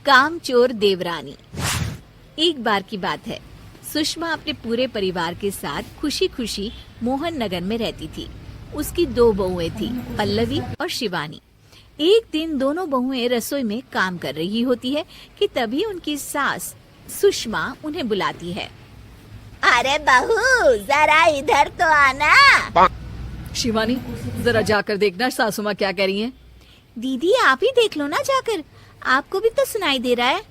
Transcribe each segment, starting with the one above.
कामचोर देवरानी। एक बार की बात है, सुषमा अपने पूरे परिवार के साथ खुशी खुशी मोहन नगर में रहती थी। उसकी 2 बहुएं थी, पल्लवी और शिवानी। एक दिन दोनों बहुएं रसोई में काम कर रही होती है कि तभी उनकी सास सुषमा उन्हें बुलाती है। अरे बहू, जरा इधर तो आना। शिवानी, जरा जाकर देखना सासू माँ क्या कह रही हैं। दीदी आप ही देख लो ना जाकर, आपको भी तो सुनाई दे रहा है।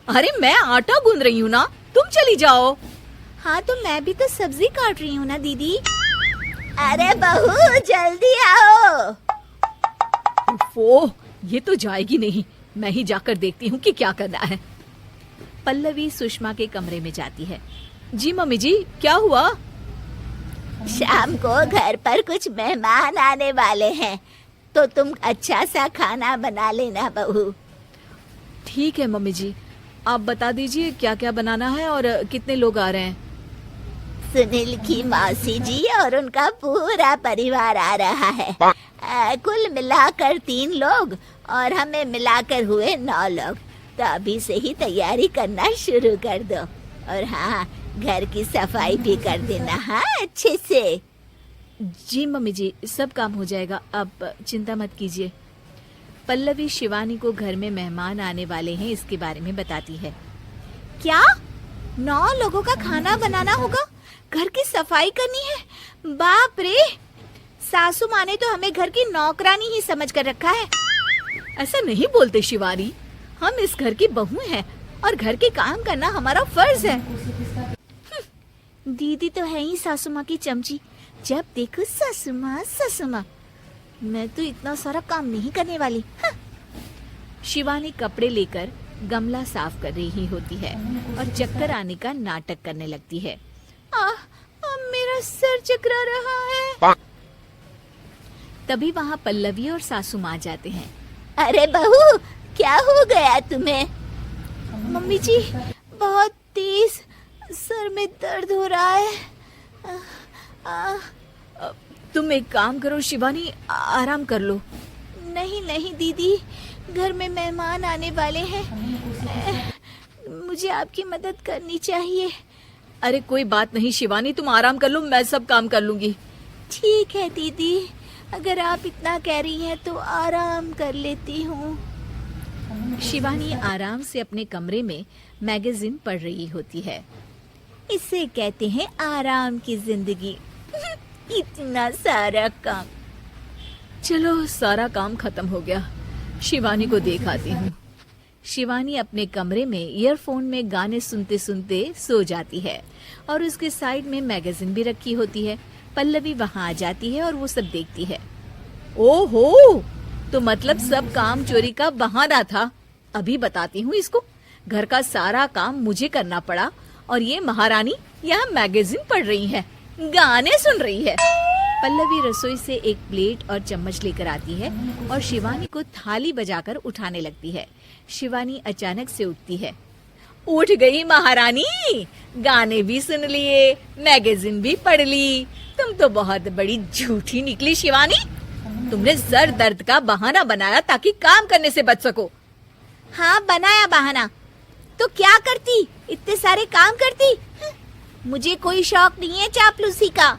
अरे मैं आटा गूंद रही हूँ ना, तुम चली जाओ। हाँ तो मैं भी तो सब्जी काट रही हूँ ना दीदी। अरे बहू जल्दी आओ। ओह, ये तो जाएगी नहीं, मैं ही जाकर देखती हूँ कि क्या करना है। पल्लवी सुषमा के कमरे में जाती है। जी मम्मी जी, क्या हुआ? शाम को घर पर कुछ मेहमान आने वाले हैं, तो तुम अच्छा सा खाना बना लेना बहू। ठीक है मम्मी जी, आप बता दीजिए क्या क्या बनाना है और कितने लोग आ रहे हैं। सुनील की मौसी जी और उनका पूरा परिवार आ रहा है। कुल मिलाकर 3 लोग और हमें मिलाकर हुए 9 लोग। तो अभी से ही तैयारी करना शुरू कर दो। और हाँ, घर की सफाई भी कर देना, हाँ अच्छे से। जी मम्मी जी, सब काम हो जाएगा, आप चिंता मत कीजिए। पल्लवी शिवानी को घर में मेहमान आने वाले हैं इसके बारे में बताती है। क्या 9 लोगों का खाना बनाना होगा, घर की सफाई करनी है? बाप रे, सासू माँ ने तो हमें घर की नौकरानी ही समझ कर रखा है। ऐसा नहीं बोलते शिवानी, हम इस घर की बहू हैं और घर के काम करना हमारा फर्ज है। दीदी तो है ही सासू माँ की चमची, जब देखो सासू माँ सासू माँ। मैं तो इतना सारा काम नहीं करने वाली। शिवानी कपड़े लेकर गमला साफ कर रही होती है और चक्कर आने का नाटक करने लगती है। मेरा सर चकरा रहा है। तभी वहाँ पल्लवी और सासू माँ जाते हैं। अरे बहू, क्या हो गया तुम्हें? मम्मी जी, बहुत तेज सर में दर्द हो रहा है। तुम एक काम करो शिवानी, आराम कर लो। नहीं नहीं दीदी, घर में मेहमान आने वाले हैं, मुझे आपकी मदद करनी चाहिए। अरे कोई बात नहीं शिवानी, तुम आराम कर लो, मैं सब काम कर लूंगी। ठीक है दीदी, अगर आप इतना कह रही हैं तो आराम कर लेती हूँ। शिवानी आराम से अपने कमरे में मैगजीन पढ़ रही होती है। इसे कहते हैं आराम की जिंदगी। इतना सारा काम। चलो, सारा काम खत्म हो गया, शिवानी को देख आती हूँ। शिवानी अपने कमरे में ईयरफोन में गाने सुनते सुनते सो जाती है और उसके साइड में मैगजीन भी रखी होती है। पल्लवी वहाँ आ जाती है और वो सब देखती है। ओहो, तो मतलब सब काम चोरी का बहाना था। अभी बताती हूँ इसको। घर का सारा काम मुझे करना पड़ा और ये महारानी यहाँ मैगजीन पढ़ रही है, गाने सुन रही है। पल्लवी रसोई से एक प्लेट और चम्मच लेकर आती है और शिवानी को थाली बजाकर उठाने लगती है। शिवानी अचानक से उठती है। उठ गई महारानी, गाने भी सुन लिए, मैगजीन भी पढ़ ली। तुम तो बहुत बड़ी झूठी निकली शिवानी। तुमने सर दर्द का बहाना बनाया ताकि काम करने से बच सको। हाँ, बनाया बहाना, तो क्या करती, इतने सारे काम करती। मुझे कोई शौक नहीं है चापलूसी का।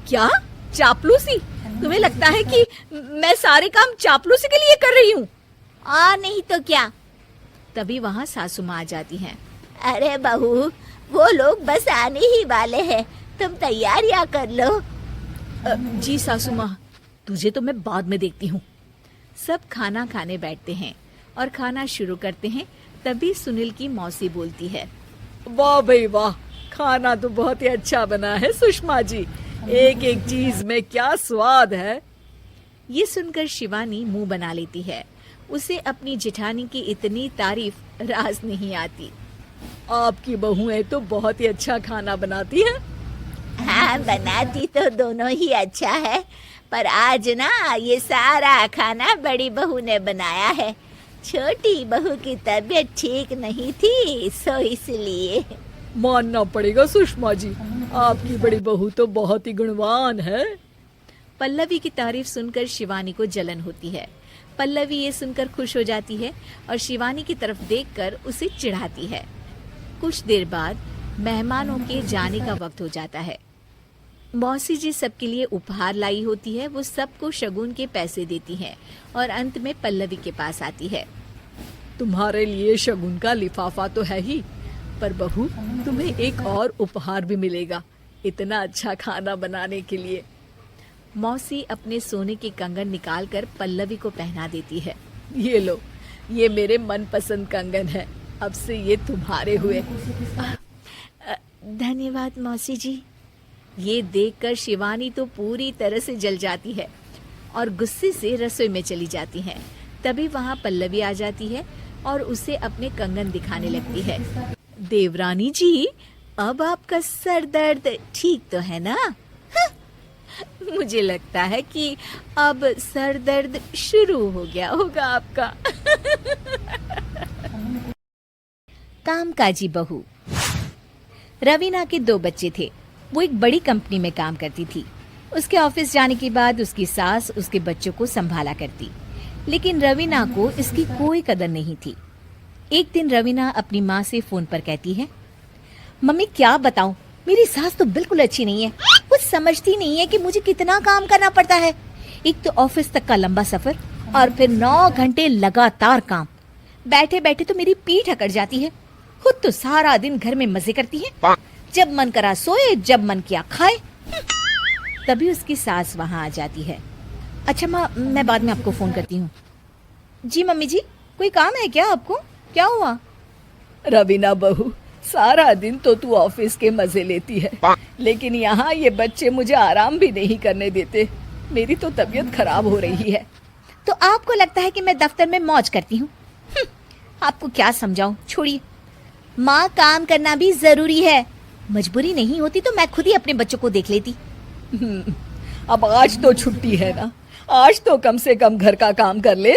क्या चापलूसी? तुम्हें लगता है कि मैं सारे काम चापलूसी के लिए कर रही हूँ? और नहीं तो क्या। तभी वहाँ सासू माँ आ जाती हैं। अरे बहू, वो लोग बस आने ही वाले हैं, तुम तैयारियां कर लो। जी सासू माँ, तुझे तो मैं बाद में देखती हूँ। सब खाना खाने बैठते हैं और खाना शुरू करते हैं। तभी सुनील की मौसी बोलती है। वाह भाई वाह, खाना तो बहुत ही अच्छा बना है सुषमा जी, एक एक चीज में क्या स्वाद है। ये सुनकर शिवानी मुंह बना लेती है। उसे अपनी जेठानी की इतनी तारीफ रास नहीं आती। आपकी बहुएं तो बहुत ही अच्छा खाना बनाती हैं। हाँ, बनाती तो दोनों ही अच्छा है, पर आज ना ये सारा खाना बड़ी बहू ने बनाया है। छोटी बहू की तबीयत ठीक नहीं थी, सो इसलिए। मानना पड़ेगा सुषमा जी, आपकी बड़ी बहू तो बहुत ही गुणवान है। पल्लवी की तारीफ सुनकर शिवानी को जलन होती है, पल्लवी ये सुनकर खुश हो जाती है और शिवानी की तरफ देखकर उसे चिढ़ाती है। कुछ देर बाद मेहमानों के जाने का वक्त हो जाता है। मौसी जी सबके लिए उपहार लाई होती है। वो सबको शगुन के पैसे देती हैं और अंत में पल्लवी के पास आती है। तुम्हारे लिए शगुन का लिफाफा तो है ही, पर बहू तुम्हें एक और उपहार भी मिलेगा इतना अच्छा खाना बनाने के लिए। मौसी अपने सोने के कंगन निकालकर पल्लवी को पहना देती है। ये लो, ये मेरे मनपसंद कंगन है, अब से ये तुम्हारे हुए। धन्यवाद मौसी जी। ये देखकर शिवानी तो पूरी तरह से जल जाती है और गुस्से से रसोई में चली जाती है। तभी वहाँ पल्लवी आ जाती है और उसे अपने कंगन दिखाने लगती है। देवरानी जी, अब आपका सर दर्द ठीक तो है ना? मुझे लगता है कि अब सर दर्द शुरू हो गया होगा आपका। कामकाजी बहू। रवीना के 2 बच्चे थे। वो एक बड़ी कंपनी में काम करती थी। उसके ऑफिस जाने के बाद उसकी सास उसके बच्चों को संभाला करती, लेकिन रवीना को इसकी कोई कदर नहीं थी। एक दिन रवीना अपनी माँ से फोन पर कहती है, मम्मी क्या बताऊं, मेरी सास तो बिल्कुल अच्छी नहीं है। कुछ समझती नहीं है कि मुझे कितना काम करना पड़ता है। एक तो ऑफिस तक का लंबा सफर और फिर 9 घंटे लगातार काम। बैठे बैठे तो मेरी पीठ अकड़ जाती है। खुद तो सारा दिन घर में मजे करती है, जब मन करा सोए, जब मन किया खाए। तभी उसकी सास वहाँ आ जाती है। अच्छा माँ, मैं बाद में आपको फोन करती हूँ। जी मम्मी जी, कोई काम है क्या आपको? क्या हुआ? रवीना बहू, सारा दिन तो तू ऑफिस के मजे लेती है, लेकिन यहाँ ये बच्चे मुझे आराम भी नहीं करने देते। मेरी तो तबीयत खराब हो रही है। तो आपको लगता है कि मैं दफ्तर में मौज करती हूँ? आपको क्या समझाऊं, छोड़िए। माँ, काम करना भी जरूरी है। मजबूरी नहीं होती तो मैं खुद ही अपने बच्चों को देख लेती। अब आज तो छुट्टी है ना, आज तो कम से कम घर का काम कर ले।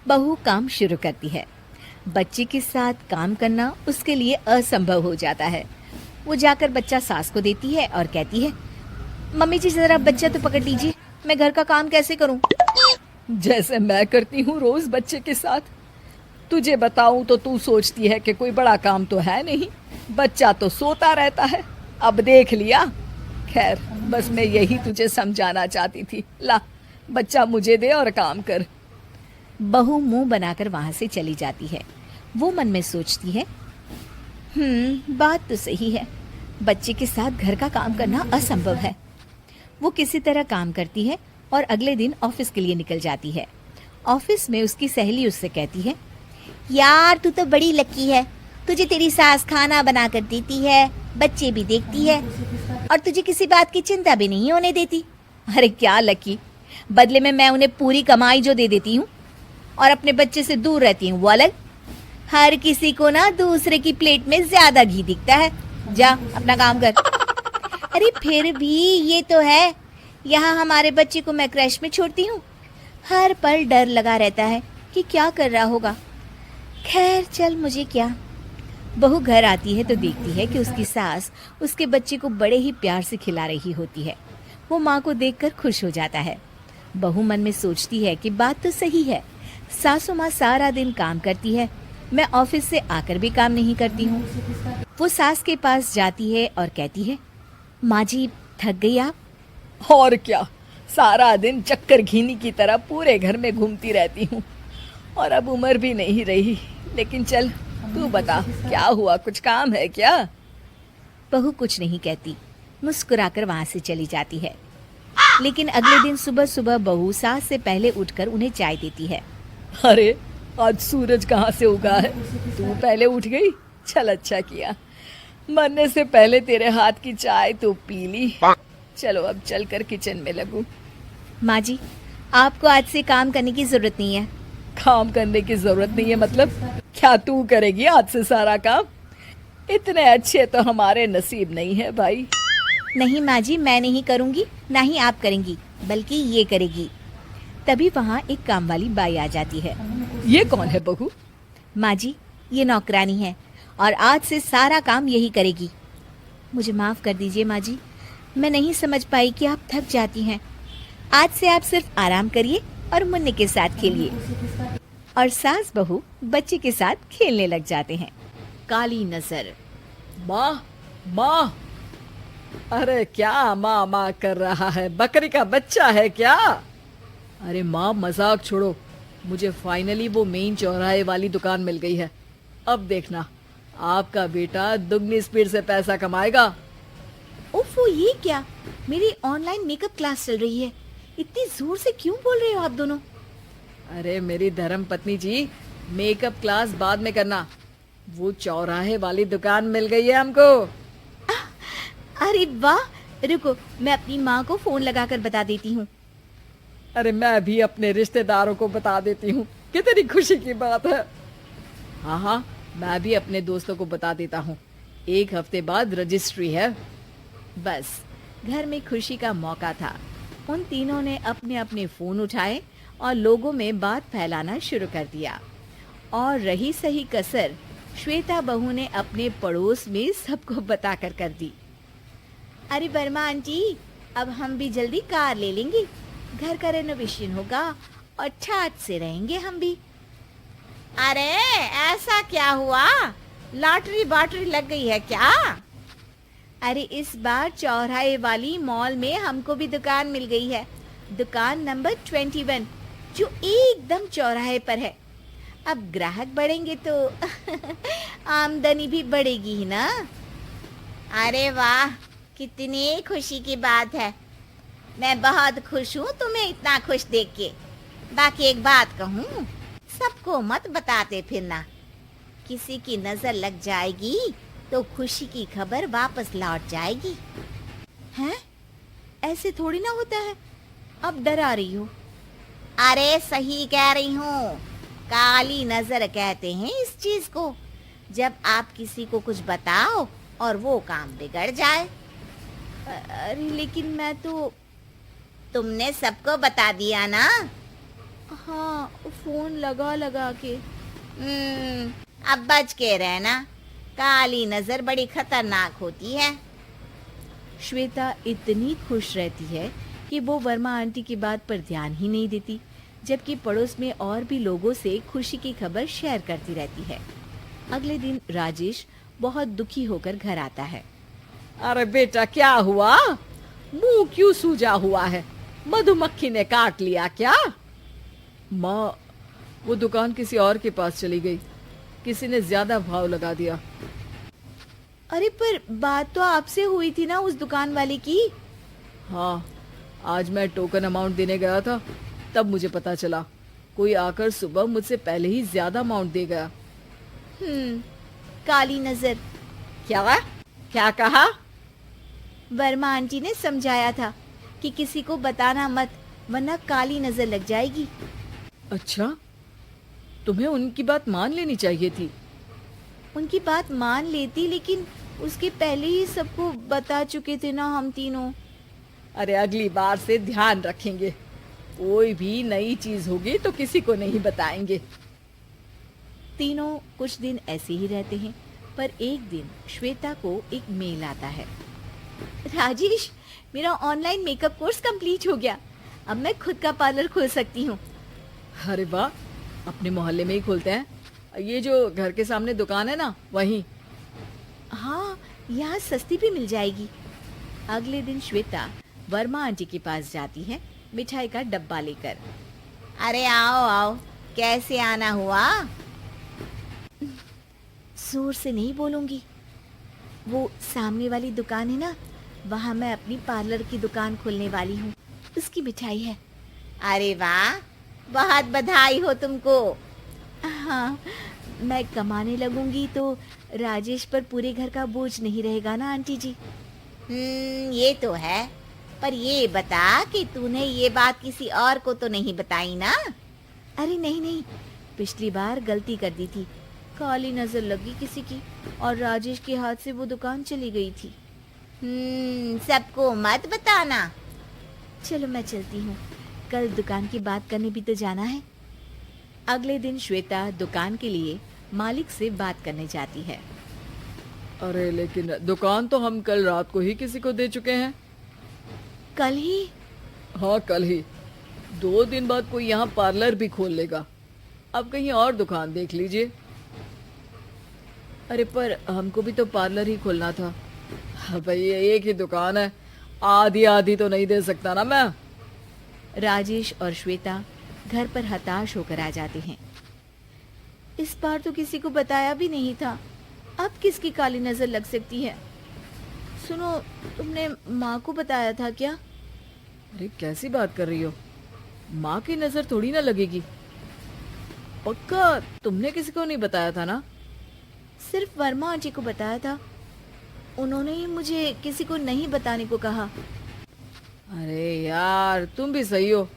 बहू काम शुरू करती है। बच्चे के साथ काम करना उसके लिए असंभव हो जाता है। वो जाकर बच्चा सास को देती है और कहती है, मम्मी जी जरा बच्चा तो पकड़ लीजिए, मैं घर का काम कैसे करूं? जैसे मैं करती हूँ रोज बच्चे के साथ। तुझे बताऊं तो तू सोचती है कि कोई बड़ा काम तो है नहीं, बच्चा तो सोता रहता है। अब देख लिया। खैर, बस मैं यही तुझे समझाना चाहती थी। ला, बच्चा मुझे दे और काम कर। बहू मुंह बनाकर वहां से चली जाती है। वो मन में सोचती है, बात तो सही है, बच्चे के साथ घर का काम करना असंभव है। वो किसी तरह काम करती है और अगले दिन ऑफिस के लिए निकल जाती है। ऑफिस में उसकी सहेली उससे कहती है, यार तू तो बड़ी लकी है, तुझे तेरी सास खाना बना कर देती है, बच्चे भी देखती है और तुझे किसी बात की चिंता भी नहीं होने देती। अरे क्या लकी, बदले में मैं उन्हें पूरी कमाई जो दे देती हूँ और अपने बच्चे से दूर रहती हूँ, वो अलग। हर किसी को ना दूसरे की प्लेट में ज्यादा घी दिखता है। जा अपना काम कर। अरे फिर भी ये तो है, यहाँ हमारे बच्चे को मैं क्रैश में छोड़ती हूँ, हर पल डर लगा रहता है कि क्या कर रहा होगा। खैर चल, मुझे क्या। बहू घर आती है तो देखती है कि उसकी सास उसके बच्चे को बड़े ही प्यार से खिला रही होती है। वो माँ को देखकर खुश हो जाता है। बहू मन में सोचती है कि बात तो सही है, सासू माँ सारा दिन काम करती है, मैं ऑफिस से आकर भी काम नहीं करती हूँ। वो सास के पास जाती है और कहती है, माँ जी थक गई आप? और क्या, सारा दिन चक्कर घीनी की तरह पूरे घर में घूमती रहती हूँ और अब उम्र भी नहीं रही। लेकिन चल तू बता, क्या हुआ, कुछ काम है क्या? बहू कुछ नहीं कहती, मुस्कुराकर वहां से चली जाती है। लेकिन अगले दिन सुबह सुबह बहू सास से पहले उठकर उन्हें चाय देती है। अरे आज सूरज कहाँ से उगा है, तू पहले उठ गई? चल अच्छा किया, मरने से पहले तेरे हाथ की चाय तो पी ली। चलो अब चलकर किचन में लगूं। माँ जी, आपको आज से काम करने की जरूरत नहीं है। काम करने की जरूरत नहीं है मतलब? क्या तू करेगी आज से सारा काम? इतने अच्छे तो हमारे नसीब नहीं है भाई। नहीं माँ जी, मैं नहीं करूँगी, ना ही आप करेंगी, बल्कि ये करेगी। तभी वहाँ एक काम वाली बाई आ जाती है। ये कौन है बहू? माँ जी, ये नौकरानी है और आज से सारा काम यही करेगी। मुझे माफ़ कर दीजिए माँ जी, मैं नहीं समझ पाई कि आप थक जाती हैं। आज से आप सिर्फ आराम करिए और मुन्ने के साथ खेलिए। और सास बहू बच्चे के साथ खेलने लग जाते हैं। काली नजर। माँ माँ, अरे क्या माँ माँ कर रहा है? बकरी का बच्चा है क्या? अरे माँ मजाक छोड़ो, मुझे फाइनली वो मेन चौराहे वाली दुकान मिल गई है। अब देखना, आपका बेटा दुगनी स्पीड से पैसा कमाएगा। ओफो, ये क्या? मेरी ऑनलाइन मेकअप क्लास चल रही है। इतनी जोर से क्यों बोल रहे हो आप दोनों? अरे मेरी धर्म पत्नी जी, मेकअप क्लास बाद में करना, वो चौराहे वाली दुकान मिल गई है हमको। अरे वाह, रुको मैं अपनी माँ को फोन लगाकर बता देती हूँ। अरे मैं भी अपने रिश्तेदारों को बता देती हूँ, कितनी खुशी की बात है। हाँ हाँ, मैं भी अपने दोस्तों को बता देता हूँ, 1 हफ्ते बाद रजिस्ट्री है। बस घर में खुशी का मौका था। उन तीनों ने अपने अपने फोन उठाए और लोगों में बात फैलाना शुरू कर दिया। और रही सही कसर श्वेता बहू ने अपने पड़ोस में सबको बताकर कर दी। अरे वर्मा आंटी, अब हम भी जल्दी कार ले लेंगे, घर का रेनोवेशन होगा और ठाट से रहेंगे हम भी। अरे ऐसा क्या हुआ? लॉटरी बाटरी लग गई है क्या? अरे इस बार चौराहे वाली मॉल में हमको भी दुकान मिल गई है, दुकान नंबर 21, जो एकदम चौराहे पर है। अब ग्राहक बढ़ेंगे तो आमदनी भी बढ़ेगी ही ना। अरे वाह, कितनी खुशी की बात है। मैं बहुत खुश हूँ तुम्हें इतना खुश देख के। बाकी एक बात कहूँ, सबको मत बताते फिरना, किसी की नजर लग जाएगी तो खुशी की खबर वापस लौट जाएगी। हैं? ऐसे थोड़ी ना होता है, अब डरा रही हो। अरे सही कह रही हूँ, काली नजर कहते हैं इस चीज को, जब आप किसी को कुछ बताओ और वो काम बिगड़ जाए। अरे लेकिन मैं तो। तुमने सबको बता दिया ना? हाँ, फोन लगा लगा के। अब बच के रहना, काली नजर बड़ी खतरनाक होती है। श्वेता इतनी खुश रहती है कि वो वर्मा आंटी की बात पर ध्यान ही नहीं देती, जबकि पड़ोस में और भी लोगों से खुशी की खबर शेयर करती रहती है। अगले दिन राजेश बहुत दुखी होकर घर आता है। अरे बेटा क्या हुआ? मुंह क्यों सूजा हुआ है? मधुमक्खी ने काट लिया क्या? माँ, वो दुकान किसी और के पास चली गई, किसी ने ज्यादा भाव लगा दिया। अरे पर बात तो आपसे हुई थी ना उस दुकान वाले की। हाँ, आज मैं टोकन अमाउंट देने गया था, तब मुझे पता चला कोई आकर सुबह मुझसे पहले ही ज्यादा अमाउंट दे गया। काली नजर। क्या क्या कहा? वर्मा आंटी ने समझाया था कि किसी को बताना मत, वरना काली नजर लग जाएगी। अच्छा, तुम्हें उनकी बात मान लेनी चाहिए थी। उनकी बात मान लेती, लेकिन उसके पहले ही सबको बता चुके थे ना हम तीनों। अरे अगली बार से ध्यान रखेंगे, कोई भी नई चीज होगी तो किसी को नहीं बताएंगे। तीनों कुछ दिन ऐसे ही रहते हैं, पर एक दिन श्वेता को एक मेल आता है। राजेश, मेरा ऑनलाइन मेकअप कोर्स कंप्लीट हो गया, अब मैं खुद का पार्लर खोल सकती हूँ। अरे वाह, अपने मोहल्ले में ही खोलते हैं, ये जो घर के सामने दुकान है ना, वहीं। हाँ, यहाँ सस्ती भी मिल जाएगी। अगले दिन श्वेता वर्मा आंटी के पास जाती है, मिठाई का डब्बा लेकर। अरे आओ आओ, कैसे आना हुआ? जोर से नहीं बोलूंगी, वो सामने वाली दुकान है ना, वहाँ मैं अपनी पार्लर की दुकान खोलने वाली हूँ, उसकी मिठाई है। अरे वाह, बहुत बधाई हो तुमको। हाँ, मैं कमाने लगूंगी तो राजेश पर पूरे घर का बोझ नहीं रहेगा ना आंटी जी। ये तो है, पर ये बता कि तूने ये बात किसी और को तो नहीं बताई ना? अरे नहीं नहीं, पिछली बार गलती कर दी थी, काली नजर लगी किसी की और राजेश के हाथ से वो दुकान चली गई थी। सबको मत बताना। चलो मैं चलती हूँ, कल दुकान की बात करने भी तो जाना है। अगले दिन श्वेता दुकान के लिए मालिक से बात करने जाती है। अरे लेकिन दुकान तो हम कल रात को ही किसी को दे चुके हैं। कल ही? हाँ कल ही, 2 दिन बाद कोई यहाँ पार्लर भी खोल लेगा, अब कहीं और दुकान देख लीजिए। अरे पर हमको भी तो पार्लर ही खोलना था। हाँ भाई, ये एक ही दुकान है, आधी आधी तो नहीं दे सकता ना मैं। राजेश और श्वेता घर पर हताश होकर आ जाते हैं। इस बार तो किसी को बताया भी नहीं था, अब किसकी काली नजर लग सकती है। सुनो, तुमने माँ को बताया था क्या? अरे कैसी बात कर रही हो, माँ की नजर थोड़ी ना लगेगी। पक्का तुमने किसी को नहीं बताया था ना? सिर्फ वर्मा आंटी को बताया था, उन्होंने ही मुझे किसी को नहीं बताने को कहा। अरे यार, तुम भी सही हो,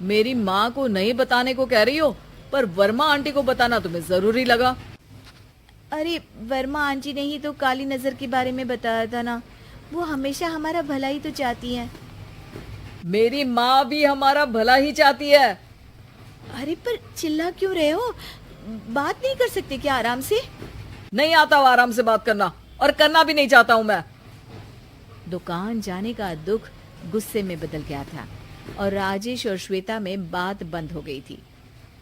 मेरी माँ को नहीं बताने को कह रही हो, पर वर्मा आंटी को बताना तुम्हें जरूरी लगा। अरे वर्मा आंटी ने ही तो काली नजर के बारे में बताया था ना, वो हमेशा हमारा भला ही तो चाहती है। मेरी माँ भी हमारा भला ही चाहती है। अरे पर चिल्ला क्यों रहे हो, बात नहीं कर सकते क्या आराम से? नहीं आता वो आराम से बात करना, और करना भी नहीं चाहता हूँ मैं। दुकान जाने का दुख गुस्से में बदल गया था और राजेश और श्वेता में बात बंद हो गई थी।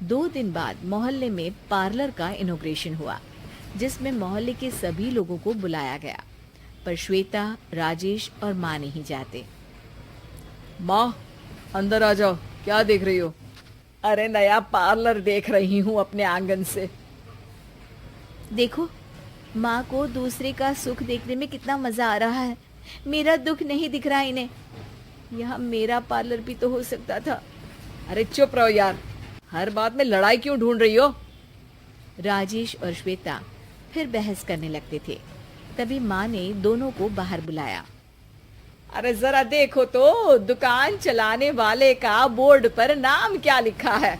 2 दिन बाद मोहल्ले में पार्लर का इनॉग्रेशन हुआ, जिसमें मोहल्ले के सभी लोगों को बुलाया गया, पर श्वेता, राजेश और माँ नहीं जाते। माँ, अंदर आ जाओ, क्या देख रही हो? अरे नया पार्लर देख रही हूँ अपने आंगन से। देखो, माँ को दूसरे का सुख देखने में कितना मजा आ रहा है, मेरा दुख नहीं दिख रहा इन्हें। यहाँ मेरा पार्लर भी तो हो सकता था। अरे चुप रहो यार, हर बात में लड़ाई क्यों ढूंढ रही हो? राजेश और श्वेता फिर बहस करने लगते थे। तभी माँ ने दोनों को बाहर बुलाया। अरे जरा देखो तो, दुकान चलाने वाले का बोर्ड पर नाम क्या लिखा है?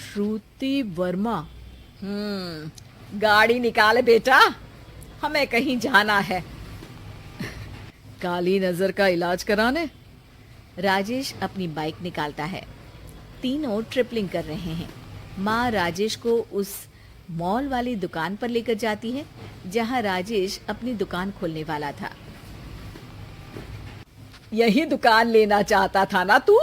श्रुति वर्मा। गाड़ी निकाल बेटा, हमें कहीं जाना है। काली नजर का इलाज कराने? राजेश अपनी बाइक निकालता है। तीनों ट्रिपलिंग कर रहे हैं। माँ राजेश को उस मॉल वाली दुकान पर लेकर जाती है जहाँ राजेश अपनी दुकान खोलने वाला था। यही दुकान लेना चाहता था ना तू?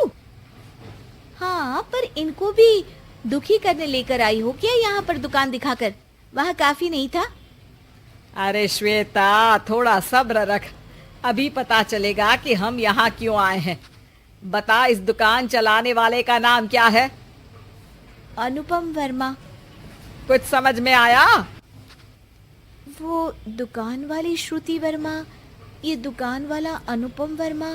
हाँ, पर इनको भी दुखी करने लेकर आई हो क्या यहाँ पर दुकान दिखाकर? वहाँ काफी नहीं था? अरे श्वेता, थोड़ा सब्र रख, अभी पता चलेगा कि हम यहाँ क्यों आए हैं। बता, इस दुकान चलाने वाले का नाम क्या है? अनुपम वर्मा। कुछ समझ में आया? वो दुकान वाली श्रुति वर्मा, ये दुकान वाला अनुपम वर्मा,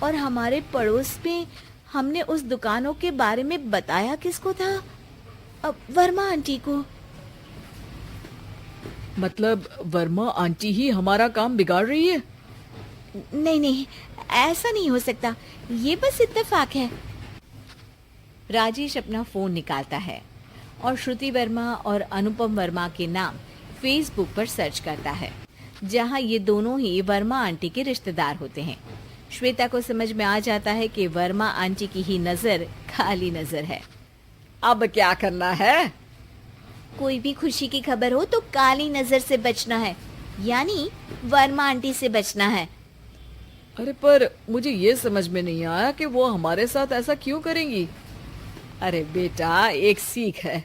और हमारे पड़ोस में हमने उस दुकानों के बारे में बताया किसको था? अब वर्मा आंटी को। मतलब वर्मा आंटी ही हमारा काम बिगाड़ रही है? नहीं नहीं, ऐसा नहीं हो सकता, ये बस इत्तेफाक है। राजेश अपना फोन निकालता है और श्रुति वर्मा और अनुपम वर्मा के नाम फेसबुक पर सर्च करता है, जहां ये दोनों ही वर्मा आंटी के रिश्तेदार होते हैं। श्वेता को समझ में आ जाता है कि वर्मा आंटी की ही नजर खाली नजर है। अब क्या करना है? कोई भी खुशी की खबर हो तो काली नजर से बचना है, यानी वर्मा आंटी से बचना है। अरे पर मुझे ये समझ में नहीं आया कि वो हमारे साथ ऐसा क्यों करेंगी। अरे बेटा, एक सीख है,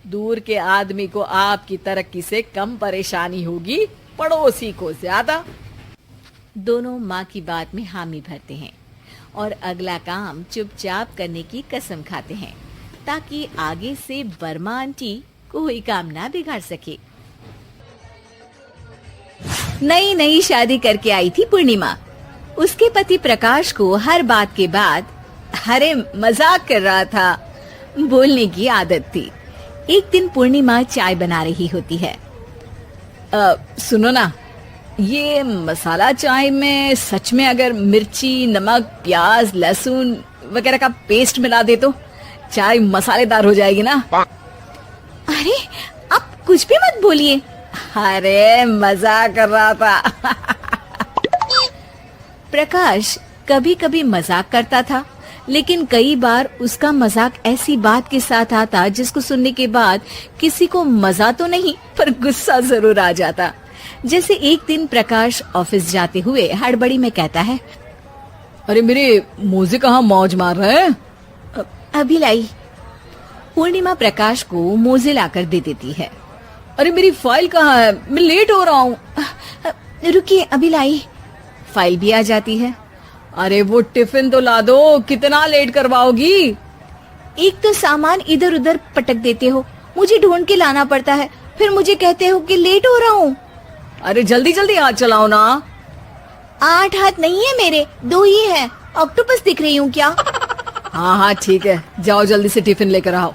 दूर के आदमी को आपकी तरक्की से कम परेशानी होगी, पड़ोसी को ज्यादा। दोनों माँ की बात में हामी भरते हैं और अगला काम चुपचाप करने की कसम खाते हैं, ताकि आगे से वर्मा आंटी कोई काम ना बिगाड़ सके। नई नई शादी करके आई थी पूर्णिमा। उसके पति प्रकाश को हर बात के बाद अरे मजाक कर रहा था बोलने की आदत थी। एक दिन पूर्णिमा चाय बना रही होती है। सुनो ना, ये मसाला चाय में सच में अगर मिर्ची, नमक, प्याज, लहसुन वगैरह का पेस्ट मिला दे तो चाय मसालेदार हो जाएगी ना? अरे आप कुछ भी मत बोलिए। अरे मजाक कर रहा था। प्रकाश कभी कभी मजाक करता था, लेकिन कई बार उसका मजाक ऐसी बात के साथ आता जिसको सुनने के बाद किसी को मजा तो नहीं पर गुस्सा जरूर आ जाता। जैसे एक दिन प्रकाश ऑफिस जाते हुए हड़बड़ी में कहता है, अरे मेरे मोजे कहाँ मौज मार रहे हैं? अभी लाई। पूर्णिमा प्रकाश को मोजे लाकर दे देती है। अरे मेरी फाइल कहाँ है? मैं लेट हो रहा हूँ। रुकिए, अभी लाई। फाइल भी आ जाती है। अरे वो टिफिन तो ला दो, कितना लेट करवाओगी? एक तो सामान इधर उधर पटक देते हो, मुझे ढूंढ के लाना पड़ता है, फिर मुझे कहते हो कि लेट हो रहा हूँ। अरे जल्दी जल्दी हाथ चलाओ ना। 8 हाथ नहीं है मेरे, 2 ही है। ऑक्टोपस दिख रही हूँ क्या? हाँ हाँ ठीक है, जाओ जल्दी से टिफिन लेकर आओ।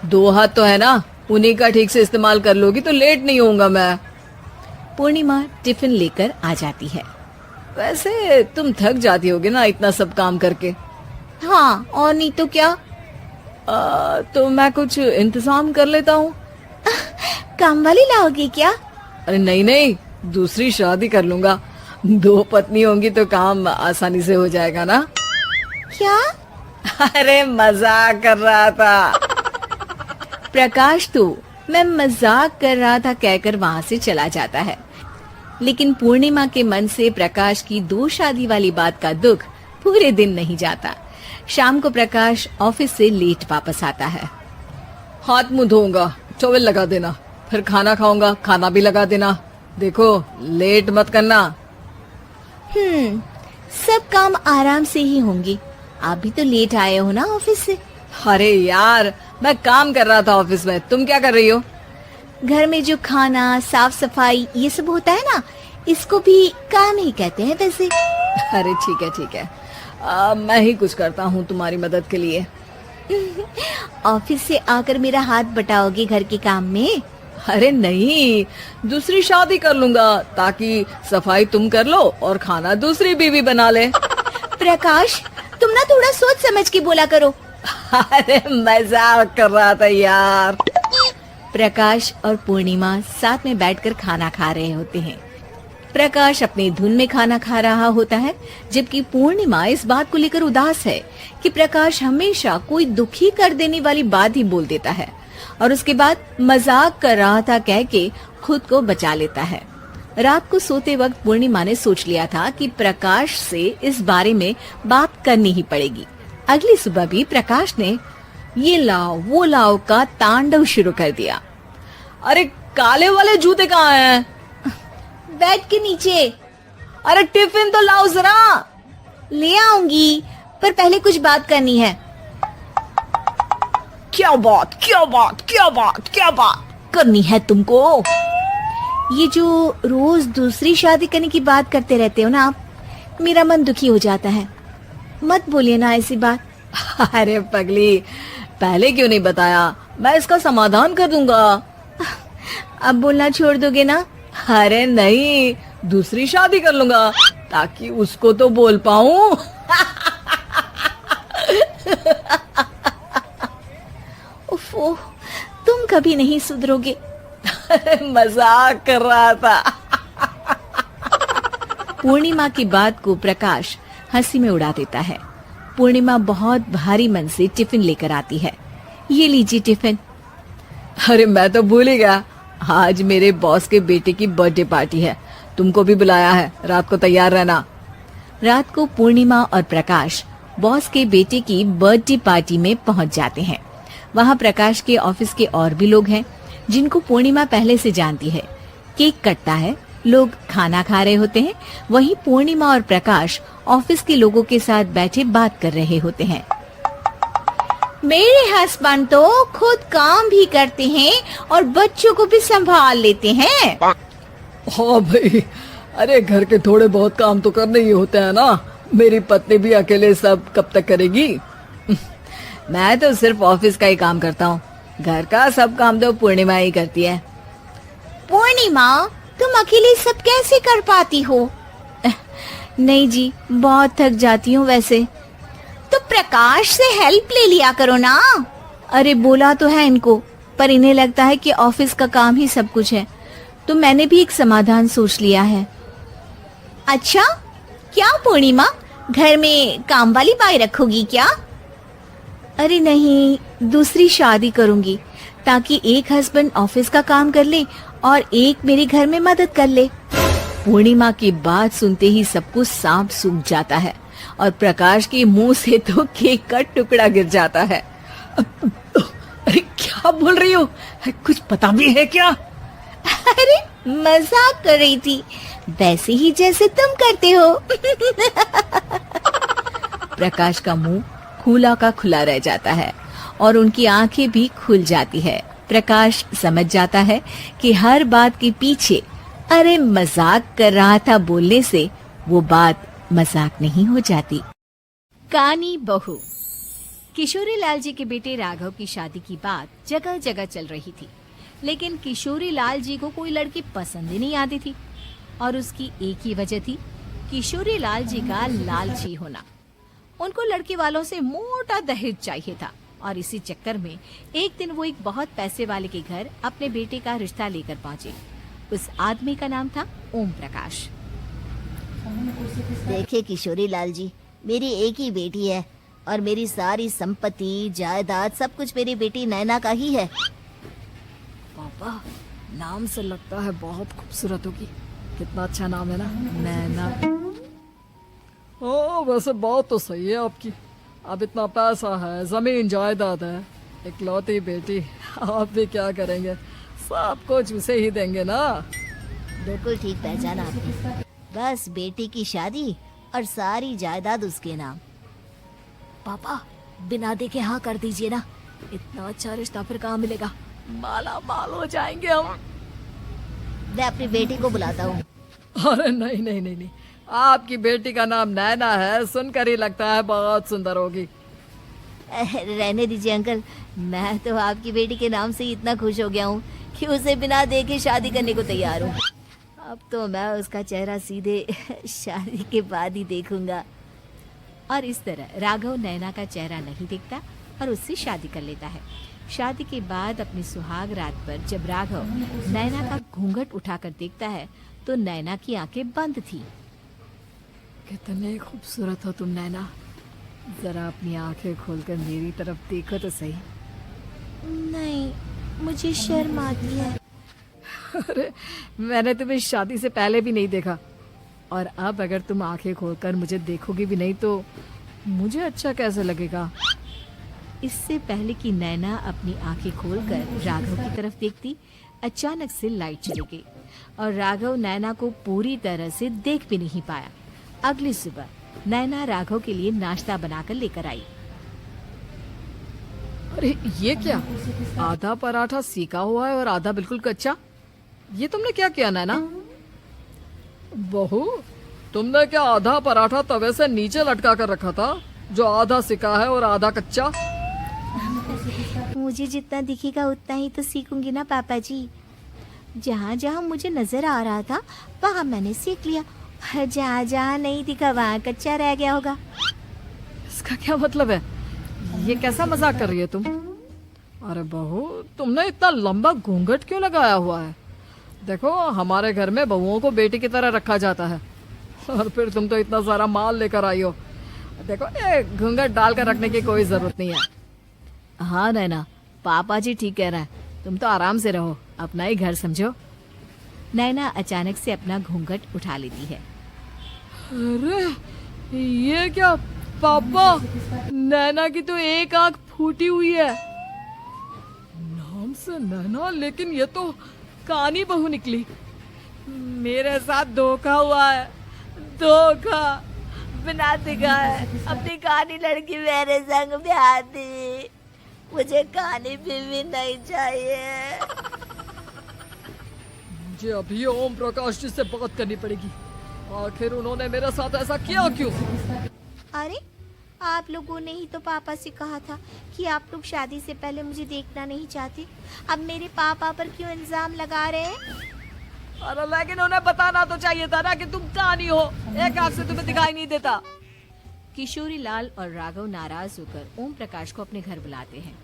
2 हाथ तो है ना, उन्हीं का ठीक से इस्तेमाल कर लोगी तो लेट नहीं होऊंगा मैं। पूर्णिमा टिफिन लेकर आ जाती है। वैसे तुम थक जाती होगी ना इतना सब काम करके। हाँ, और नहीं तो क्या। तो मैं कुछ इंतजाम कर लेता हूँ। काम वाली लाओगी क्या? अरे नहीं नहीं, दूसरी शादी कर लूंगा। 2 पत्नी होंगी तो काम आसानी से हो जाएगा ना। क्या? अरे मजाक कर रहा था। प्रकाश तो मैं मजाक कर रहा था कहकर वहाँ से चला जाता है। लेकिन पूर्णिमा के मन से प्रकाश की 2 शादी वाली बात का दुख पूरे दिन नहीं जाता। शाम को प्रकाश ऑफिस से लेट वापस आता है। हाथ मुंह धोऊंगा, टॉवेल लगा देना, फिर खाना खाऊंगा, खाना भी लगा देना। देखो लेट मत करना। सब काम आराम से ही होंगे। आप भी तो लेट आए हो ना ऑफिस से। अरे यार, मैं काम कर रहा था ऑफिस में, तुम क्या कर रही हो? घर में जो खाना, साफ सफाई ये सब होता है ना, इसको भी काम ही कहते हैं वैसे। अरे ठीक है ठीक है, मैं ही कुछ करता हूँ तुम्हारी मदद के लिए। ऑफिस से आकर मेरा हाथ बटाओगे घर के काम में? अरे नहीं, दूसरी शादी कर लूंगा ताकि सफाई तुम कर लो और खाना दूसरी बीवी बना ले। प्रकाश, तुम ना थोड़ा सोच समझ के बोला करो। अरे मजाक कर रहा था यार। प्रकाश और पूर्णिमा साथ में बैठकर खाना खा रहे होते हैं। प्रकाश अपनी धुन में खाना खा रहा होता है, जबकि पूर्णिमा इस बात को लेकर उदास है कि प्रकाश हमेशा कोई दुखी कर देने वाली बात ही बोल देता है और उसके बाद मजाक कर रहा था कह के खुद को बचा लेता है। रात को सोते वक्त पूर्णिमा ने सोच लिया था कि प्रकाश से इस बारे में बात करनी ही पड़ेगी। अगली सुबह भी प्रकाश ने ये लाओ वो लाओ का तांडव शुरू कर दिया। अरे काले वाले जूते कहाँ हैं? बेड के नीचे। अरे टिफिन तो लाओ जरा। ले आऊंगी, पर पहले कुछ बात करनी है। क्या बात क्या बात क्या बात क्या बात करनी है तुमको? ये जो रोज दूसरी शादी करने की बात करते रहते हो ना आप, मेरा मन दुखी हो जाता है। मत बोलिए ना ऐसी बात। अरे पगली, पहले क्यों नहीं बताया? मैं इसका समाधान कर दूंगा। अब बोलना छोड़ दोगे ना? अरे नहीं, दूसरी शादी कर लूंगा ताकि उसको तो बोल पाऊं। उफ़, तुम कभी नहीं सुधरोगे। मजाक कर रहा था। पूर्णिमा की बात को प्रकाश हंसी में उड़ा देता है। पूर्णिमा बहुत भारी मन से टिफिन लेकर आती है। ये लीजिए टिफिन। अरे मैं तो भूल ही गया, आज मेरे बॉस के बेटे की बर्थडे पार्टी है, तुमको भी बुलाया है, रात को तैयार रहना। रात को पूर्णिमा और प्रकाश बॉस के बेटे की बर्थडे पार्टी में पहुंच जाते हैं। वहां प्रकाश के ऑफिस के और भी लोग हैं जिनको पूर्णिमा पहले से जानती है। केक कटता है, लोग खाना खा रहे होते हैं। वहीं पूर्णिमा और प्रकाश ऑफिस के लोगों के साथ बैठे बात कर रहे होते हैं। मेरे हस्बैंड तो खुद काम भी करते हैं और बच्चों को भी संभाल लेते हैं। हाँ भाई, अरे घर के थोड़े बहुत काम तो करने ही होते हैं ना। मेरी पत्नी भी अकेले सब कब तक करेगी? मैं तो सिर्फ ऑफिस का ही काम करता हूँ, घर का सब काम तो पूर्णिमा ही करती है। पूर्णिमा, तुम अकेले सब कैसे कर पाती हो? नहीं जी, बहुत थक जाती हूँ वैसे। तो प्रकाश से हेल्प ले लिया करो ना। अरे बोला तो है इनको, पर इन्हें लगता है कि ऑफिस का काम ही सब कुछ है, तो मैंने भी एक समाधान सोच लिया है। अच्छा, क्या पूर्णिमा, घर में काम वाली बाई रखोगी क्या? अरे नहीं, दूसरी शादी करूंगी ताकि एक हस्बैंड ऑफिस का काम कर ले और एक मेरे घर में मदद कर ले। पूर्णिमा की बात सुनते ही सब कुछ सांप सूख जाता है। और प्रकाश के मुंह से तो केक का टुकड़ा गिर जाता है। अरे क्या बोल रही हो? कुछ पता भी है क्या? अरे मजाक कर रही थी, वैसे ही जैसे तुम करते हो। प्रकाश का मुंह खुला का खुला रह जाता है और उनकी आंखें भी खुल जाती है। प्रकाश समझ जाता है कि हर बात के पीछे अरे मजाक कर रहा था बोलने से वो बात मजाक नहीं हो जाती। कानी बहू। किशोरी लाल जी के बेटे राघव की शादी की बात जगह जगह चल रही थी, लेकिन किशोरी लाल जी को कोई लड़की पसंद ही नहीं आती थी और उसकी एक ही वजह थी, किशोरी लाल जी का लालची होना। उनको लड़की वालों से मोटा दहेज चाहिए था और इसी चक्कर में एक दिन वो एक बहुत पैसे वाले के घर अपने बेटे का रिश्ता लेकर पहुंचे। उस आदमी का नाम था ओम प्रकाश। देखिए किशोरी लाल जी, मेरी एक ही बेटी है और मेरी सारी संपत्ति जायदाद सब कुछ मेरी बेटी नैना का ही है। पापा, नाम से लगता है बहुत खूबसूरत होगी। कितना अच्छा नाम है ना, नैना। ओ वैसे बात तो सही है आपकी। अब इतना पैसा है, जमीन जायदाद है, इकलौती बेटी, आप भी क्या करेंगे? सब कुछ उसे ही देंगे ना। बिल्कुल ठीक पहचाना आपने। बस बेटी की शादी और सारी जायदाद उसके नाम। पापा, बिना देखे हाँ कर दीजिए ना, इतना अच्छा रिश्ता फिर कहाँ मिलेगा? माला माल हो जाएंगे हम। मैं अपनी बेटी को बुलाता हूँ। अरे नहीं नहीं नहीं नहीं, आपकी बेटी का नाम नैना है, सुनकर ही लगता है बहुत सुंदर होगी। रहने दीजिए अंकल, मैं तो आपकी बेटी के नाम से ही इतना खुश हो गया हूँ कि उसे बिना देखे शादी करने को तैयार हूँ। अब तो मैं उसका चेहरा सीधे शादी के बाद ही देखूंगा। और इस तरह राघव नैना का चेहरा नहीं देखता और उससे शादी कर लेता है। शादी के बाद अपनी सुहाग रात पर जब राघव नैना का घूंघट उठाकर देखता है तो नैना की आंखें बंद थी। कितने खूबसूरत हो तुम नैना, जरा अपनी आंखें खोलकर मेरी तरफ देखो तो सही। नहीं, मुझे शर्म आती है। अरे मैंने तुम्हें शादी से पहले भी नहीं देखा, और अब अगर तुम आंखें खोलकर मुझे देखोगी भी नहीं तो मुझे अच्छा कैसे लगेगा? इससे पहले कि नैना अपनी आंखें खोलकर राघव की तरफ देखती, अचानक से लाइट चली गई और राघव नैना को पूरी तरह से देख भी नहीं पाया। अगली सुबह नैना राघव के लिए नाश्ता बनाकर लेकर आई। अरे ये क्या, आधा पराठा सेका हुआ है और आधा बिल्कुल कच्चा। ये तुमने क्या किया नैना? बहू, तुमने क्या आधा पराठा तवे से नीचे लटका कर रखा था, जो आधा सेका है और आधा कच्चा? मुझे जितना दिखेगा उतना ही तो सीखूंगी ना पापा जी। जहाँ जहाँ मुझे नजर आ रहा था वहाँ मैंने सीख लिया, जहाँ जहाँ नहीं दिखा वहाँ कच्चा रह गया होगा। इसका क्या मतलब है? ये कैसा मजाक कर रही है तुम? अरे बहू, तुमने इतना लंबा घूंघट क्यों लगाया हुआ है? देखो, हमारे घर में बहुओं को बेटी की तरह रखा जाता है, और फिर तुम तो इतना सारा माल लेकर आई हो। देखो, ये घूंघट डालकर रखने की कोई जरूरत नहीं है। हाँ नैना, पापा जी ठीक कह रहा है, तुम तो आराम से रहो, अपना ही घर समझो। नैना अचानक से अपना घूंघट उठा लेती है। अरे ये क्या पापा, नैना की तो एक आंख फूटी हुई है। नाम से नैना, लेकिन ये तो कानी बहू निकली। मेरे साथ धोखा हुआ है, धोखा। बिना दिखाए अपनी कहानी लड़की मेरे संग ब्याह दी। मुझे कहानी भी नहीं चाहिए। मुझे अभी ओम प्रकाश जी से बात करनी पड़ेगी। आखिर उन्होंने मेरे साथ ऐसा किया क्यों? अरे आप लोगों ने ही तो पापा से कहा था कि आप लोग शादी से पहले मुझे देखना नहीं चाहते। अब मेरे पापा पर क्यों इल्जाम लगा रहे हैं? अरे लेकिन उन्हें बताना तो चाहिए था ना कि तुम कहानी हो, एक आंख से तुम्हें दिखाई नहीं देता। किशोरी लाल और राघव नाराज होकर ओम प्रकाश को अपने घर बुलाते हैं।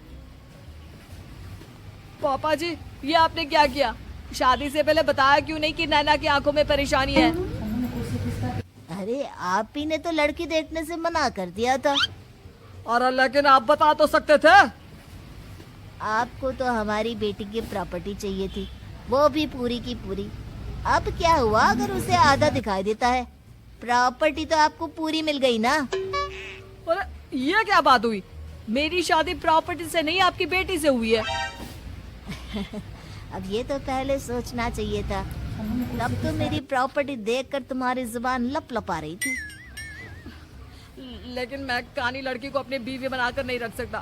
पापा जी, ये आपने क्या किया? शादी से पहले बताया क्यों नहीं कि नैना की आंखों में परेशानी है? अरे आप ही ने तो लड़की देखने से मना कर दिया था। अरे लेकिन आप बता तो सकते थे। आपको तो हमारी बेटी की प्रॉपर्टी चाहिए थी, वो भी पूरी की पूरी। अब क्या हुआ अगर उसे आधा दिखाई देता है? प्रॉपर्टी तो आपको पूरी मिल गई ना। अरे ये क्या बात हुई? मेरी शादी प्रॉपर्टी से नहीं आपकी बेटी से हुई है। अब ये तो पहले सोचना चाहिए था। तब तो मेरी प्रॉपर्टी देखकर तुम्हारी जुबान लप लपा रही थी। लेकिन मैं कानी लड़की को अपनी बीवी बनाकर नहीं रख सकता।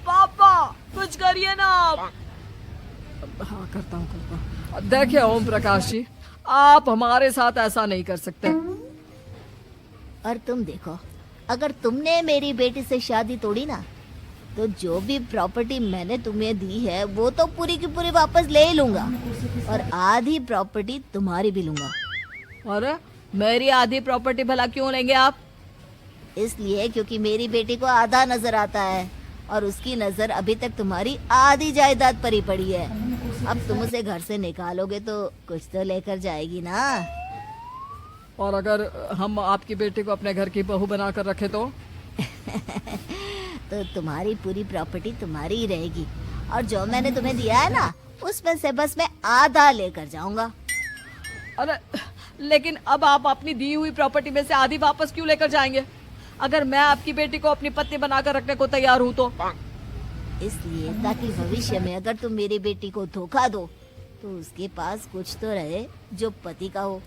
पापा कुछ करिए ना आप। हाँ करता हूँ। देखिए ओम प्रकाश जी, आप हमारे साथ ऐसा नहीं कर सकते। और तुम देखो, अगर तुमने मेरी बेटी से शादी तोड़ी ना, तो जो भी प्रॉपर्टी मैंने तुम्हें दी है वो तो पूरी की पूरी वापस ले ही लूंगा, और आधी प्रॉपर्टी तुम्हारी भी लूंगा। अरे मेरी आधी प्रॉपर्टी भला क्यों लेंगे आप? इसलिए क्योंकि मेरी बेटी को आधा नजर आता है और उसकी नजर अभी तक तुम्हारी आधी जायदाद पर ही पड़ी है। अब तुम उसे घर से निकालोगे तो कुछ तो लेकर जाएगी ना। और अगर हम आपकी बेटी को अपने घर की बहू बनाकर रखे तो? तो तुम्हारी पूरी प्रॉपर्टी तुम्हारी ही रहेगी, और जो मैंने तुम्हें दिया है ना, उसमें से बस मैं आधा लेकर जाऊंगा। अरे लेकिन अब आप अपनी दी हुई प्रॉपर्टी में से आधी वापस क्यों लेकर जाएंगे? अगर मैं आपकी बेटी को अपनी पत्नी बनाकर रखने को तैयार हूँ तो? इसलिए ताकि भविष्य में अगर तुम मेरी बेटी को धोखा दो तो उसके पास कुछ तो रहे जो पति का हो।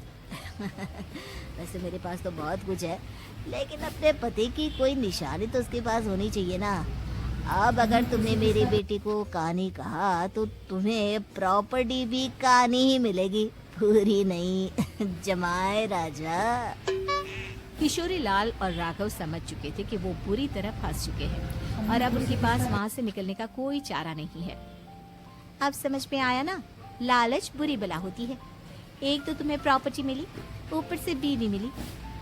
वैसे मेरे पास तो बहुत कुछ है, लेकिन अपने पति की कोई निशानी तो उसके पास होनी चाहिए ना। अब अगर तुमने मेरी बेटी को कानी कहा तो तुम्हें प्रॉपर्टी भी कानी ही मिलेगी, पूरी नहीं। जमाए राजा। किशोरी लाल और राघव समझ चुके थे कि वो बुरी तरह फंस चुके हैं और अब उनके पास वहाँ से निकलने का कोई चारा नहीं है। अब समझ में आया ना, लालच बुरी बला होती है। एक तो तुम्हें प्रॉपर्टी मिली, ऊपर से बीवी मिली,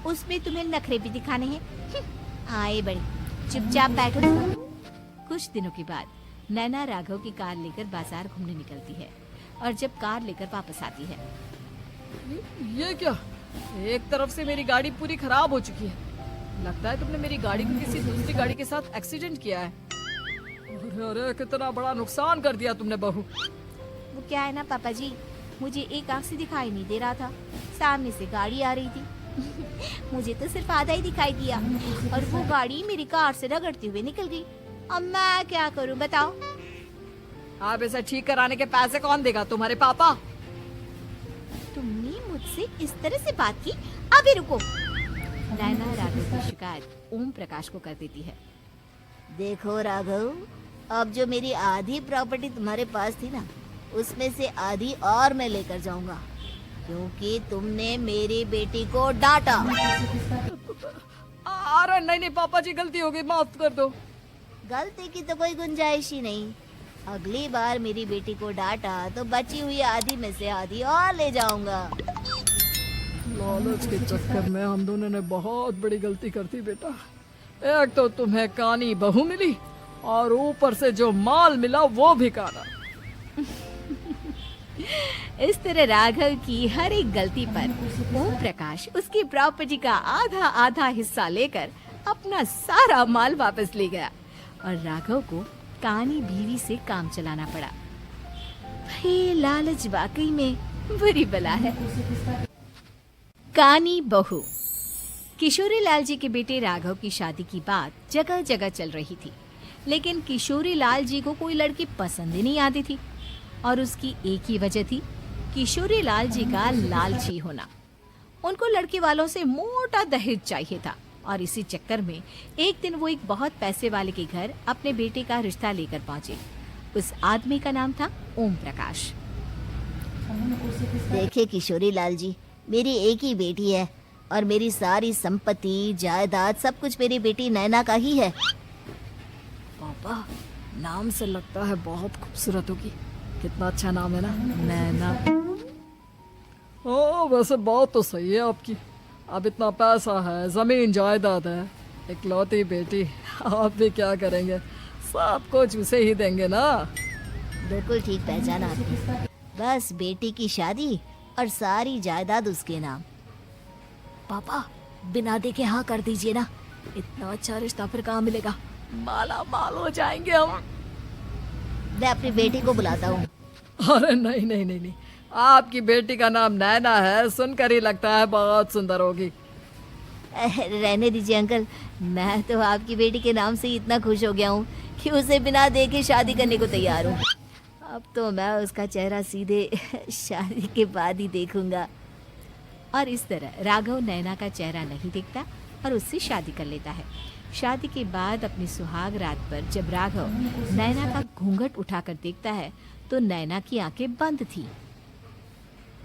उसमें तुम्हें नखरे भी दिखाने हैं। आए बड़ी, चुपचाप बैठो। कुछ दिनों के बाद नैना राघव की कार लेकर बाजार घूमने निकलती है और जब कार लेकर वापस आती है, ये क्या? एक तरफ से मेरी गाड़ी पूरी खराब हो चुकी है। लगता है तुमने मेरी गाड़ी को किसी दूसरी गाड़ी के साथ एक्सीडेंट किया है। अरे अरे कितना बड़ा नुकसान कर दिया तुमने बहू। वो क्या है ना पापा जी, मुझे एक आंख से दिखाई नहीं दे रहा था, सामने से गाड़ी आ रही थी। मुझे तो सिर्फ आधा ही दिखाई दिया और वो गाड़ी मेरी कार से रगड़ते हुए निकल गई। अब मैं क्या करूं बताओ? आप इसे ठीक कराने के पैसे कौन देगा? तुम्हारे पापा? तुमने मुझसे इस तरह से बात की? अभी रुको। नैना राघव की शिकायत ओम प्रकाश को कर देती है। देखो राघव, अब जो मेरी आधी प्रॉपर्टी तुम्हारे पास थी ना, उसमें से आधी और मैं लेकर जाऊंगा, क्योंकि तुमने मेरी बेटी को डांटा। अरे नहीं नहीं पापा जी, गलती हो गई, माफ कर दो। गलती की तो कोई गुंजाइश ही नहीं। अगली बार मेरी बेटी को डांटा तो बची हुई आधी में से आधी और ले जाऊंगा। लालच के चक्कर में हम दोनों ने बहुत बड़ी गलती कर दी बेटा। एक तो तुम्हें कानी बहू मिली और ऊपर से जो माल मिला वो भी काना। इस तरह राघव की हर एक गलती पर ओम प्रकाश उसकी प्रॉपर्टी का आधा आधा हिस्सा लेकर अपना सारा माल वापस ले गया और राघव को कानी बीवी से काम चलाना पड़ा। भाई लालच वाकई में बुरी बला है। कानी बहू। किशोरी लाल जी के बेटे राघव की शादी की बात जगह जगह चल रही थी, लेकिन किशोरी लाल जी को कोई लड़की पसंद ही नहीं आती थी और उसकी एक ही वजह थी, किशोरी लाल जी का लालची होना। उनको लड़के वालों से मोटा दहेज चाहिए था और इसी चक्कर में एक दिन वो एक बहुत पैसे वाले के घर अपने बेटे का रिश्ता लेकर पहुंचे। उस आदमी का नाम था ओम प्रकाश। देखिए किशोरी लाल जी, मेरी एक ही बेटी है और मेरी सारी संपत्ति जायदाद सब कुछ मेरी बेटी नैना का ही है। पापा, नाम से लगता है बहुत खूबसूरत होगी। कितना अच्छा नाम है ना, नैना। ओ वैसे बात तो सही है आपकी। अब इतना पैसा है, जमीन जायदाद है, इकलौती बेटी, आप भी क्या करेंगे? सब कुछ उसे ही देंगे ना। बिल्कुल ठीक पहचाना आपने। बस बेटी की शादी और सारी जायदाद उसके नाम। पापा बिना देखे हाँ कर दीजिए ना, इतना अच्छा रिश्ता फिर कहाँ मिलेगा? माला माल हो जाएंगे हम। मैं अपनी बेटी को बुलाता हूँ। अरे नहीं नहीं नहीं नहीं, आपकी बेटी का नाम नैना है, सुनकर ही लगता है बहुत सुंदर होगी। रहने दीजिए अंकल, मैं तो आपकी बेटी के नाम से ही इतना खुश हो गया हूँ कि उसे बिना देखे शादी करने को तैयार हूँ। अब तो मैं उसका चेहरा सीधे शादी के बाद ही देखूंगा। और इस तरह राघव नैना का चेहरा नहीं देखता और उससे शादी कर लेता है। शादी के बाद अपनी सुहाग रात पर जब राघव नैना का घूंघट उठाकर देखता है तो नैना की आंखें बंद थी।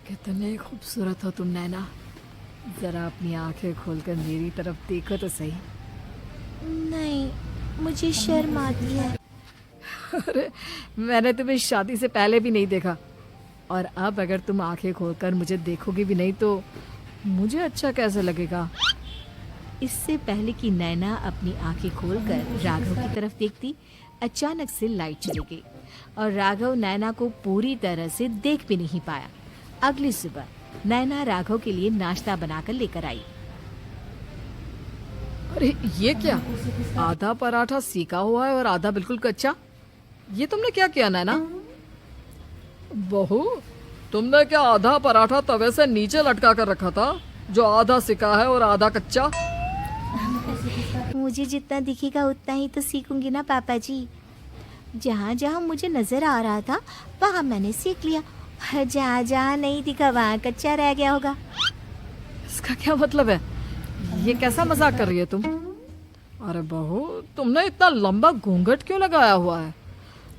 कितने खूबसूरत हो तुम नैना, जरा अपनी आंखें खोलकर मेरी तरफ देखो तो सही। नहीं, मुझे शर्म आती है। अरे मैंने तुम्हें शादी से पहले भी नहीं देखा, और अब अगर तुम आंखें खोलकर मुझे देखोगी भी नहीं तो मुझे अच्छा कैसे लगेगा। इससे पहले कि नैना अपनी आंखें खोलकर राघव की तरफ देखती, अचानक से लाइट चली गई और राघव नैना को पूरी तरह से देख भी नहीं पाया। अगली सुबह नैना राघव के लिए नाश्ता बनाकर लेकर आई। अरे ये क्या, आधा पराठा सीका हुआ है और आधा बिल्कुल कच्चा। ये तुमने क्या किया नैना? बहू, तुमने क्या आधा पराठा तवे से नीचे लटका कर रखा था जो आधा सिका है और आधा कच्चा? मुझे जितना दिखेगा उतना ही तो सीखूंगी ना पापा जी। जहाँ जहाँ मुझे नजर आ रहा था वहाँ मैंने सीख लिया, जहाँ जहाँ नहीं दिखा वहाँ कच्चा रह गया होगा। इसका क्या मतलब है? ये कैसा मजाक कर रही है तुम? अरे बहू, तुमने इतना लंबा घूंघट क्यों लगाया हुआ है?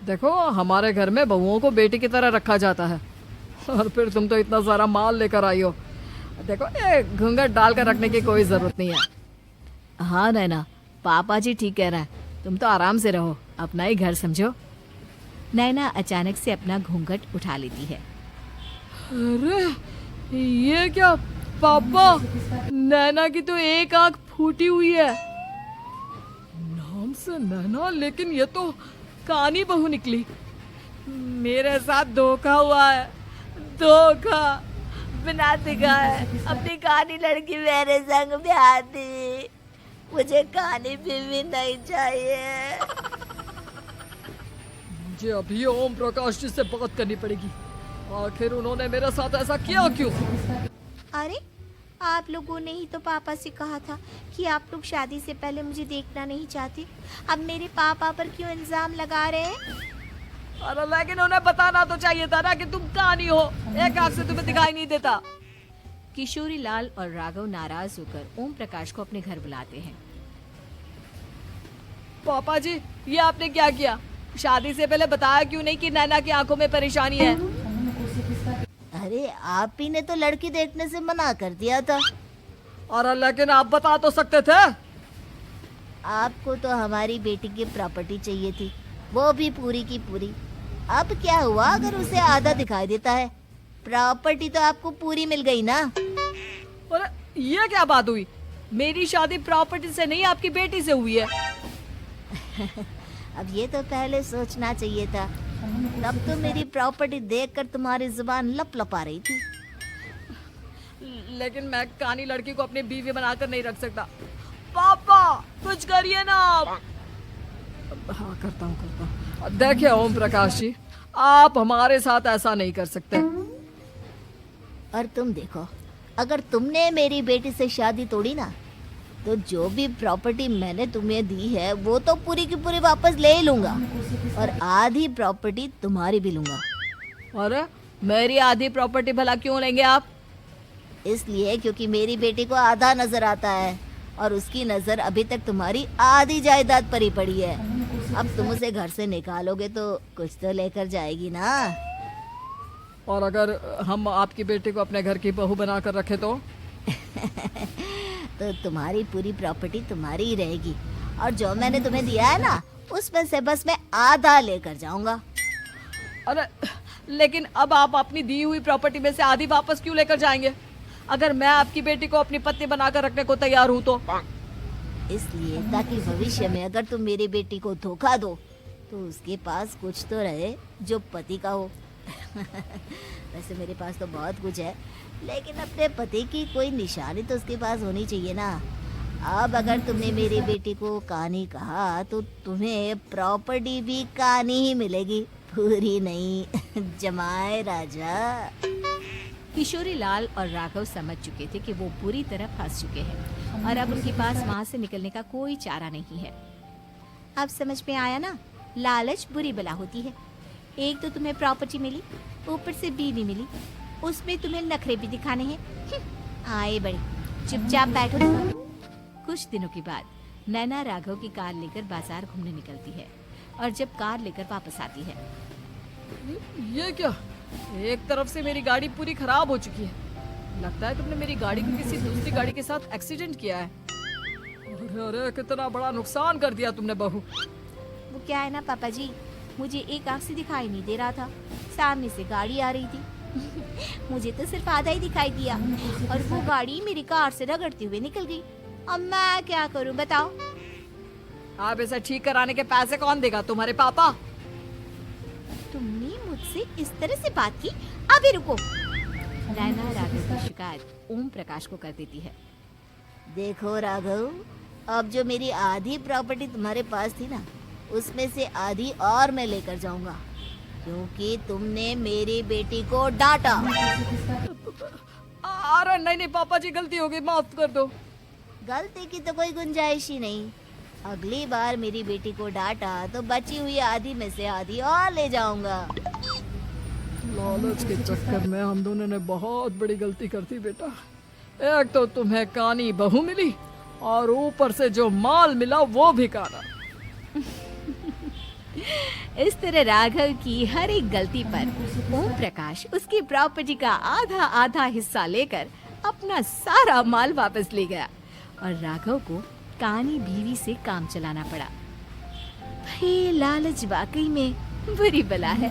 देखो, हमारे घर में बहुओं को बेटी की तरह रखा जाता है, और फिर तुम तो इतना सारा माल लेकर आई हो। देखो, ये घूंघट डाल कर रखने की कोई जरूरत नहीं है। हाँ नैना, पापा जी ठीक कह रहा है, तुम तो आराम से रहो, अपना ही घर समझो। नैना अचानक से अपना घूंघट उठा लेती है। अरे ये क्या पापा, नैना की तो एक आंख फूटी हुई है। नाम से नैना, लेकिन ये तो कानी बहू निकली। मेरे साथ धोखा हुआ है, धोखा। बिना दिखाए अपनी कहानी लड़की मेरे संग ब्याह दी। मुझे कहानी भी नहीं चाहिए। मुझे अभी ओम प्रकाश जी से बात करनी पड़ेगी। आखिर उन्होंने मेरे साथ ऐसा किया क्यों? अरे, आप लोगों ने ही तो पापा से कहा था कि आप लोग शादी से पहले मुझे देखना नहीं चाहते। अब मेरे पापा पर क्यों इल्जाम लगा रहे हैं? अरे लेकिन उन्हें बताना तो चाहिए था ना कि तुम कहानी हो, एक आंख से तुम्हें दिखाई नहीं देता। किशोरी लाल और राघव नाराज होकर ओम प्रकाश को अपने घर बुलाते हैं। पापा जी, ये आपने क्या किया? शादी से पहले बताया क्यों नहीं कि नैना की आंखों में परेशानी है? अरे, आप ही ने तो लड़की देखने से मना कर दिया था। अरे लेकिन आप बता तो सकते थे। आपको तो हमारी बेटी की प्रॉपर्टी चाहिए थी, वो भी पूरी की पूरी। अब क्या हुआ अगर उसे आधा दिखाई देता है? प्रॉपर्टी तो आपको पूरी मिल गई ना। अरे ये क्या बात हुई? मेरी शादी प्रॉपर्टी से नहीं, आपकी बेटी से हुई है। अब ये तो पहले सोचना चाहिए था। तब तो मेरी प्रॉपर्टी देखकर तुम्हारी जुबान लप लपा रही थी। लेकिन मैं कानी लड़की को अपनी बीवी बनाकर नहीं रख सकता। पापा, कुछ करिए ना आप। हाँ, करता हूँ। देखिए ओम प्रकाश जी, आप हमारे साथ ऐसा नहीं कर सकते। और तुम देखो, अगर तुमने मेरी बेटी से शादी तोड़ी ना, तो जो भी प्रॉपर्टी मैंने तुम्हें दी है वो तो पूरी की पूरी वापस ले ही लूंगा, और आधी प्रॉपर्टी तुम्हारी भी लूंगा। अरे मेरी आधी प्रॉपर्टी भला क्यों लेंगे आप? इसलिए क्योंकि मेरी बेटी को आधा नजर आता है और उसकी नजर अभी तक तुम्हारी आधी जायदाद पर ही पड़ी है। अब तुम उसे घर से निकालोगे तो कुछ तो लेकर जाएगी ना। और अगर हम आपकी बेटी को अपने घर की बहू बनाकर रखे तो? तो तुम्हारी पूरी प्रॉपर्टी तुम्हारी ही रहेगी, और जो मैंने तुम्हें दिया है ना, उसमें से बस मैं आधा लेकर जाऊंगा। अरे लेकिन अब आप अपनी दी हुई प्रॉपर्टी में से आधी वापस क्यों लेकर जाएंगे? अगर मैं आपकी बेटी को अपनी पत्नी बनाकर रखने को तैयार हूँ तो? इसलिए ताकि भविष्य में अगर तुम मेरी बेटी को धोखा दो तो उसके पास कुछ तो रहे जो पति का हो। वैसे मेरे पास तो बहुत कुछ है, लेकिन अपने पति की कोई निशानी तो उसके पास होनी चाहिए ना। अब अगर तुमने मेरी बेटी को कहानी कहा तो तुम्हें प्रॉपर्टी भी कहानी ही मिलेगी, पूरी नहीं। जमाए राजा। किशोरी लाल और राघव समझ चुके थे कि वो पूरी तरह फंस चुके हैं। और अब उनके पास वहां से निकलने का कोई चारा नहीं है। अब समझ में आया ना, लालच बुरी बला होती है। एक तो तुम्हें प्रॉपर्टी मिली, ऊपर से बीवी मिली, उसमें तुम्हें नखरे भी दिखाने हैं। आए बड़े, चुपचाप बैठो। कुछ दिनों के बाद नैना राघव की कार लेकर बाजार घूमने निकलती है और जब कार लेकर वापस आती है, ये क्या, एक तरफ से मेरी गाड़ी पूरी खराब हो चुकी है। लगता है तुमने मेरी गाड़ी को किसी दूसरी गाड़ी के साथ एक्सीडेंट किया है। अरे अरे, कितना बड़ा नुकसान कर दिया तुमने बहू। वो क्या है ना पापा जी, मुझे एक आंख से दिखाई नहीं दे रहा था, सामने से गाड़ी आ रही थी। मुझे तो सिर्फ आधा ही दिखाई दिया और वो गाड़ी मेरी कार से रगड़ते हुए निकल गई। अब मैं क्या करूं बताओ? आप इसे ठीक कराने के पैसे कौन देगा, तुम्हारे पापा? तुमने मुझसे इस तरह से बात की? अभी रुको। नैना राघव की शिकायत ओम प्रकाश को कर देती है। देखो राघव, अब जो मेरी आधी प्रॉपर्टी तुम्हारे पास थी ना, उसमें से आधी और मैं लेकर जाऊंगा, क्योंकि तुमने मेरी बेटी को डांटा। अरे नहीं नहीं पापा जी, गलती हो गई, माफ कर दो। गलती की तो कोई गुंजाइश ही नहीं। अगली बार मेरी बेटी को डांटा तो बची हुई आधी में से आधी और ले जाऊंगा। लालच के चक्कर में हम दोनों ने बहुत बड़ी गलती कर दी बेटा। एक तो तुम्हें कानी बहू मिली और ऊपर से जो माल मिला वो भी काना। इस तरह राघव की हर एक गलती पर ओम प्रकाश उसकी प्रॉपर्टी का आधा आधा हिस्सा लेकर अपना सारा माल वापस ले गया और राघव को कानी बीवी से काम चलाना पड़ा। भाई लालच वाकई में बुरी बला है।